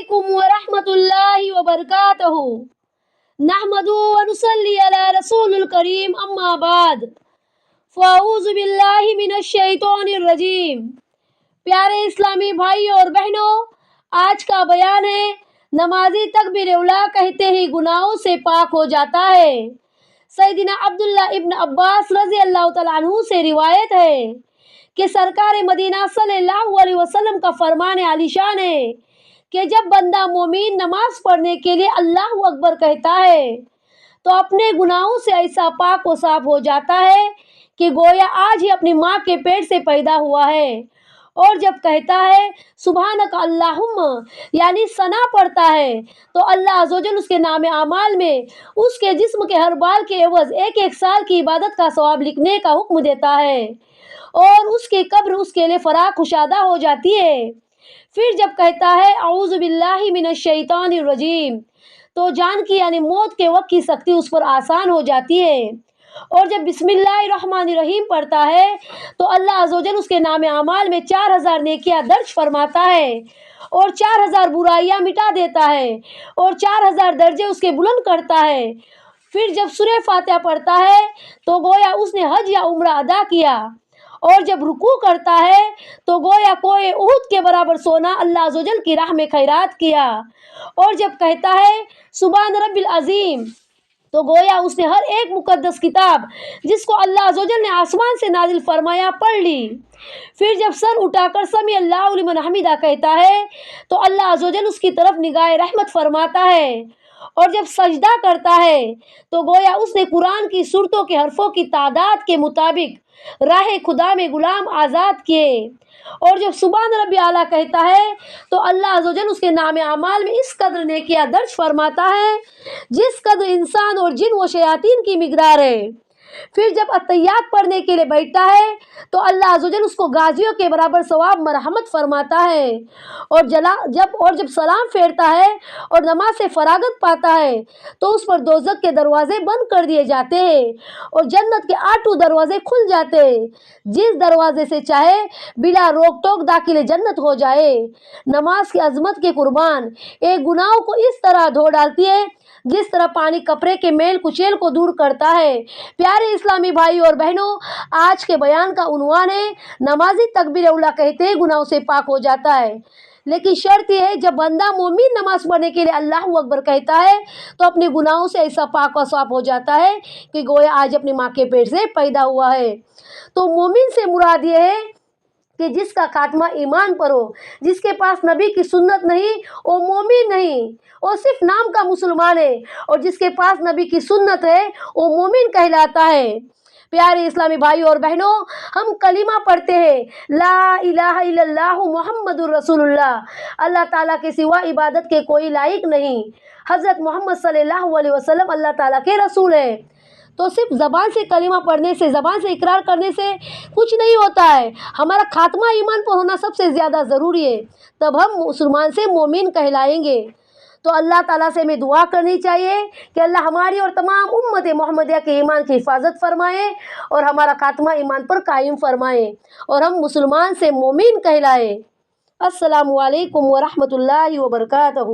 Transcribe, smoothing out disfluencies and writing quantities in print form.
علیکم ورحمۃ اللہ وبرکاتہ۔ نحمدہ ونصلی علی رسول الکریم، اما بعد، فاعوذ باللہ من الشیطان الرجیم۔ پیارے اسلامی بھائی اور بہنوں، آج کا بیان ہے نمازی تکبیر اولیٰ کہتے ہی گناہوں سے پاک ہو جاتا ہے۔ سیدنا عبداللہ ابن عباس رضی اللہ تعالیٰ عنہ سے روایت ہے کہ سرکار مدینہ صلی اللہ علیہ وسلم کا فرمان عالی شان ہے کہ جب بندہ مومن نماز پڑھنے کے لیے اللہ اکبر کہتا ہے تو اپنے گناہوں سے ایسا پاک و صاف ہو جاتا ہے کہ گویا آج ہی اپنی ماں کے پیٹ سے پیدا ہوا ہے۔ اور جب کہتا ہے سبحانک اللہم، یعنی ثنا پڑھتا ہے، تو اللہ عز و جل اس کے نام اعمال میں اس کے جسم کے ہر بال کے عوض ایک سال کی عبادت کا ثواب لکھنے کا حکم دیتا ہے، اور اس کی قبر اس کے لیے فراخ کشادہ ہو جاتی ہے۔ پھر جب کہتا ہے اعوذ باللہ من الشیطان الرجیم، تو جان کی یعنی موت کے وقت کی سختی اس پر آسان ہو جاتی ہے۔ اور جب بسم اللہ الرحمن الرحیم پڑھتا ہے تو اللہ عز و جل اس کے نام اعمال میں 4000 نیکیاں درج فرماتا ہے، اور 4000 برائیاں مٹا دیتا ہے، اور 4000 درجے اس کے بلند کرتا ہے۔ پھر جب سورہ فاتحہ پڑھتا ہے تو گویا اس نے حج یا عمرہ ادا کیا، اور جب رکوع کرتا ہے تو گویا کوہ احد کے برابر سونا اللہ عز و جل کی راہ میں خیرات کیا، اور جب کہتا ہے سبحان رب العظیم تو گویا اس نے ہر ایک مقدس کتاب جس کو اللہ عز و جل نے آسمان سے نازل فرمایا پڑھ لی۔ پھر جب سر اٹھا کر سمی اللہ لمن حمیدہ کہتا ہے تو اللہ عز و جل اس کی طرف نگاہ رحمت فرماتا ہے، اور جب سجدہ کرتا ہے تو گویا اس نے قرآن کی سورتوں کے حرفوں کی تعداد کے مطابق راہ خدا میں غلام آزاد کیے، اور جب سبحان ربی اعلیٰ کہتا ہے تو اللہ عز و جل اس کے نام اعمال میں اس قدر نیکیاں درج فرماتا ہے جس قدر انسان اور جن و شیاطین کی مقدار ہے۔ پھر جب اتحیات پڑھنے کے لیے بیٹھتا ہے تو اللہ عز و جل اس کو غازیوں کے برابر ثواب مرحمت فرماتا ہے، اور جب سلام پھیرتا ہے اور نماز سے فراغت پاتا ہے تو اس پر دوزخ کے دروازے بند کر دیے جاتے ہیں اور جنت کے 8 دروازے کھل جاتے ہیں، جس دروازے سے چاہے بلا روک ٹوک داخل جنت ہو جائے۔ نماز کی عظمت کے قربان، ایک گناہوں کو اس طرح دھو ڈالتی ہے جس طرح پانی کپڑے کے میل کچیل کو دور کرتا ہے۔ پیارے اسلامی بھائی اور بہنوں، آج کے بیان کا عنوان ہے نمازی تکبیر اولیٰ کہتے ہی گناہوں سے پاک ہو جاتا ہے، لیکن شرط یہ ہے جب بندہ مومن نماز پڑھنے کے لیے اللہ اکبر کہتا ہے تو اپنے گناہوں سے ایسا پاک و صاف ہو جاتا ہے کہ گویا آج اپنی ماں کے پیٹ سے پیدا ہوا ہے۔ تو مومن سے مراد یہ ہے کہ جس کا خاتمہ ایمان پر ہو، جس کے پاس نبی کی سنت نہیں، وہ مومن نہیں، وہ صرف نام کا مسلمان ہے، اور جس کے پاس نبی کی سنت ہے وہ مومن کہلاتا ہے۔ پیارے اسلامی بھائی اور بہنوں، ہم کلمہ پڑھتے ہیں لا الہ الا اللہ محمد الرسول اللہ، اللہ تعالیٰ کے سوا عبادت کے کوئی لائق نہیں، حضرت محمد صلی اللہ علیہ وسلم اللہ تعالیٰ کے رسول ہیں۔ تو صرف زبان سے کلمہ پڑھنے سے، زبان سے اقرار کرنے سے کچھ نہیں ہوتا ہے، ہمارا خاتمہ ایمان پر ہونا سب سے زیادہ ضروری ہے، تب ہم مسلمان سے مومن کہلائیں گے۔ تو اللہ تعالیٰ سے ہمیں دعا کرنی چاہیے کہ اللہ ہماری اور تمام امت محمدیہ کے ایمان کی حفاظت فرمائے اور ہمارا خاتمہ ایمان پر قائم فرمائے اور ہم مسلمان سے مومن کہلائیں۔ السلام علیکم ورحمۃ اللہ وبرکاتہ۔